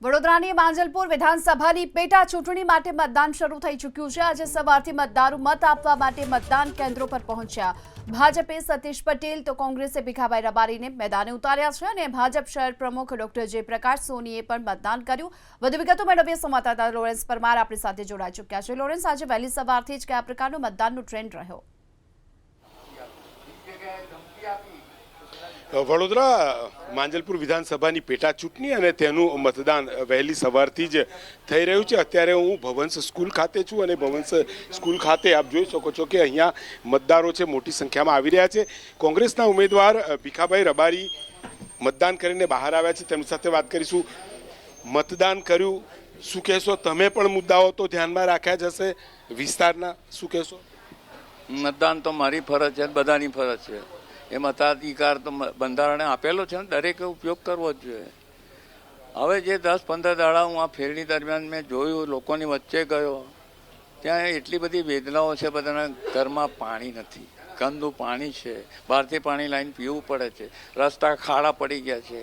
વડોદરાની માંજલપુર વિધાનસભાની પેટા ચૂંટણી માટે મતદાન શરૂ થઈ ચૂક્યું છે। આજે સવારથી મતદારો મત આપવા માટે મતદાન કેન્દ્રો પર પહોંચ્યા। ભાજપે સતીશ પટેલ તો કોંગ્રેસે ભીખાભાઈ રબારીને મેદાને ઉતાર્યા છે અને ભાજપ શહેર પ્રમુખ ડોક્ટર જયપ્રકાશ સોનીએ પણ મતદાન કર્યું। વધુ વિગતો મેળવીએ સંવાદદાતા લોરેન્સ પરમાર આપણી સાથે જોડાઈ ચૂક્યા છે। લોરેન્સ, આજે વહેલી સવારથી જ કયા પ્રકારનો મતદાનનો ટ્રેન્ડ રહ્યો? વડોદરા માંજલપુર વિધાનસભાની પેટા ચૂંટણી અને તેનું મતદાન વહેલી સવારથી જ થઈ રહ્યું છે। અત્યારે હું ભવંશ સ્કૂલ ખાતે છું અને ભવંશ સ્કૂલ ખાતે આપ જોઈ શકો છો કે અહીંયા મતદારો છે મોટી સંખ્યામાં આવી રહ્યા છે। કોંગ્રેસના ઉમેદવાર ભીખાભાઈ રબારી મતદાન કરીને બહાર આવ્યા છે, તેમની સાથે વાત કરીશું। મતદાન કર્યું, શું કહેશો? તમે પણ મુદ્દાઓ તો ધ્યાનમાં રાખ્યા જ હશે વિસ્તારના, શું કહેશો? મતદાન તો મારી ફરજ છે, બધાની ફરજ છે। એ મતાધિકાર તો બંધારણે આપેલો છે ને, દરેકે ઉપયોગ કરવો જ જોઈએ। હવે જે 10-15 દાડા હું આ ફેરણી દરમિયાન મેં જોયું, લોકોની વચ્ચે ગયો, ત્યાં એટલી બધી વેદનાઓ છે। બધાના ઘરમાં પાણી નથી, ગંદુ પાણી છે, બહારથી પાણી લાવીને પીવું પડે છે, રસ્તા ખાડા પડી ગયા છે,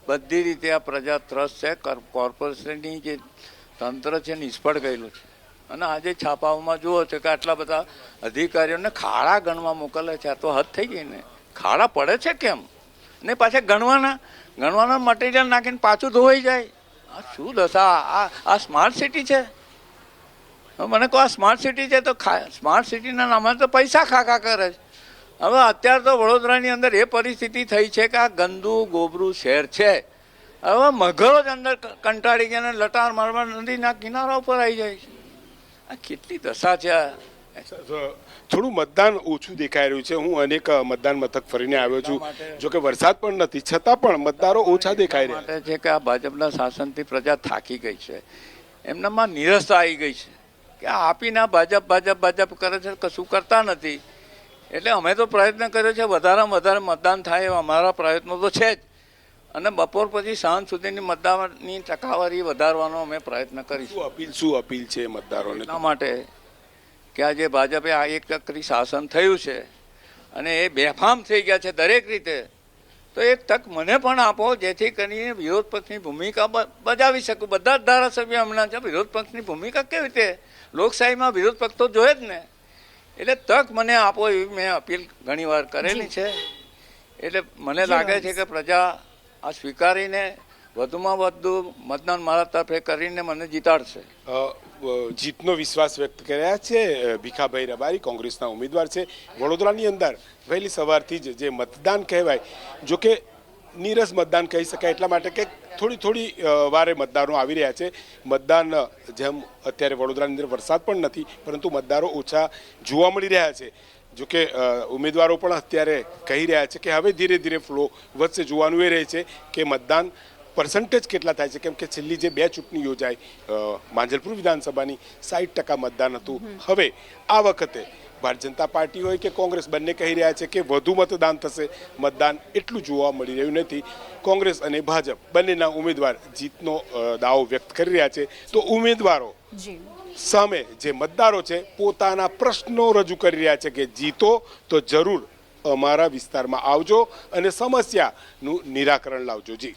બધી રીતે આ પ્રજા ત્રસ્ત છે। કોર્પોરેશનની જે તંત્ર છે નિષ્ફળ ગયેલું છે અને આજે છાપાઓમાં જુઓ છો કે આટલા બધા અધિકારીઓને ખાડા ગણવા મોકલે છે। આ તો હદ થઈ ગઈ ને। ખાડા પડે છે કેમ? ને પાછા ગણવાના મટીરિયલ નાખીને પાછું ધોવાઈ જાય। આ શું દશા! આ સ્માર્ટ સિટી છે? મને કહો, આ સ્માર્ટ સિટી છે તો સ્માર્ટ સિટીના નામે તો પૈસા ખાખા કરે છે। હવે અત્યારે તો વડોદરાની અંદર એ પરિસ્થિતિ થઈ છે કે આ ગંદુ ગોબરું શહેર છે। હવે મગરો જ અંદર કંટાળી ગયા, લટાર મારવા નદીના કિનારા ઉપર આવી જાય છે। આ કેટલી દશા છે! થોડું મતદાન ઓછું દેખાઈ રહ્યું છે। હું અનેક મતદાન મથક ફરીને આવ્યો છું, જો કે વરસાદ પણ નથી, છતાં પણ મતદારો ઓછા દેખાઈ રહ્યા માટે છે કે આ ભાજપના શાસનથી પ્રજા થાકી ગઈ છે। એમનામાં નિરસતા આવી ગઈ છે કે આપીને ભાજપ કરે છે, કશું કરતા નથી। એટલે અમે તો પ્રયત્ન કર્યો છે વધારેમાં વધારે મતદાન થાય એવા અમારા પ્રયત્નો તો છે જ, અને બપોર પછી સાંજ સુધીની મતદાનની ટકાવારી વધારવાનો અમે પ્રયત્ન કરીશું। શું અપીલ છે મતદારોને? એટલા માટે કે આજે ભાજપે આ એક ચક્રી શાસન થયું છે અને એ બેફામ થઈ ગયા છે દરેક રીતે, તો એક તક મને પણ આપો જેથી કરીને વિરોધ પક્ષની ભૂમિકા બજાવી શકું। બધા જ ધારાસભ્યો હમણાં છે, વિરોધ પક્ષની ભૂમિકા કેવી રીતે? લોકશાહીમાં વિરોધ પક્ષ તો જોઈએ જ ને। એટલે તક મને આપો એવી મેં અપીલ ઘણીવાર કરેલી છે। એટલે મને લાગે છે કે પ્રજા આ સ્વીકારીને વધુમાં વધુ મતદાન મારા તરફે કરીને મને જીતાડશે। જીતનો વિશ્વાસ વ્યક્ત કર્યા છે ભીખાભાઈ રબારી, કોંગ્રેસના ઉમેદવાર છે। વડોદરાની અંદર વહેલી સવારથી જ જે મતદાન કહેવાય, જો કે નીરસ મતદાન કહી શકાય, એટલા માટે કે થોડી વારે મતદારો આવી રહ્યા છે। મતદાન જેમ અત્યારે વડોદરાની અંદર વરસાદ પણ નથી, પરંતુ મતદારો ઓછા જોવા મળી રહ્યા છે। જો કે ઉમેદવારો પણ અત્યારે કહી રહ્યા છે કે હવે ધીરે ધીરે ફ્લો વધશે। જોવાનું એ રહે છે કે મતદાન પર્સન્ટેજ કેટલા થાય છે, કેમ કે છેલ્લી જે 2 ચૂંટણી યોજાઈ માંજલપુર વિધાનસભાની 60% મતદાન હતું। હવે આ વખતે ભારતીય જનતા પાર્ટી હોય કે કોંગ્રેસ બંને કહી રહ્યા છે કે વધુ મતદાન થશે। મતદાન એટલું જોવા મળી રહ્યું નથી। કોંગ્રેસ અને ભાજપ બંનેના ઉમેદવાર જીતનો દાવો વ્યક્ત કરી રહ્યા છે, તો ઉમેદવારો સામે જે મતદારો છે પોતાના પ્રશ્નો રજૂ કરી રહ્યા છે કે જીતો તો જરૂર અમારા વિસ્તારમાં આવજો અને સમસ્યાનું નિરાકરણ લાવજો। જી।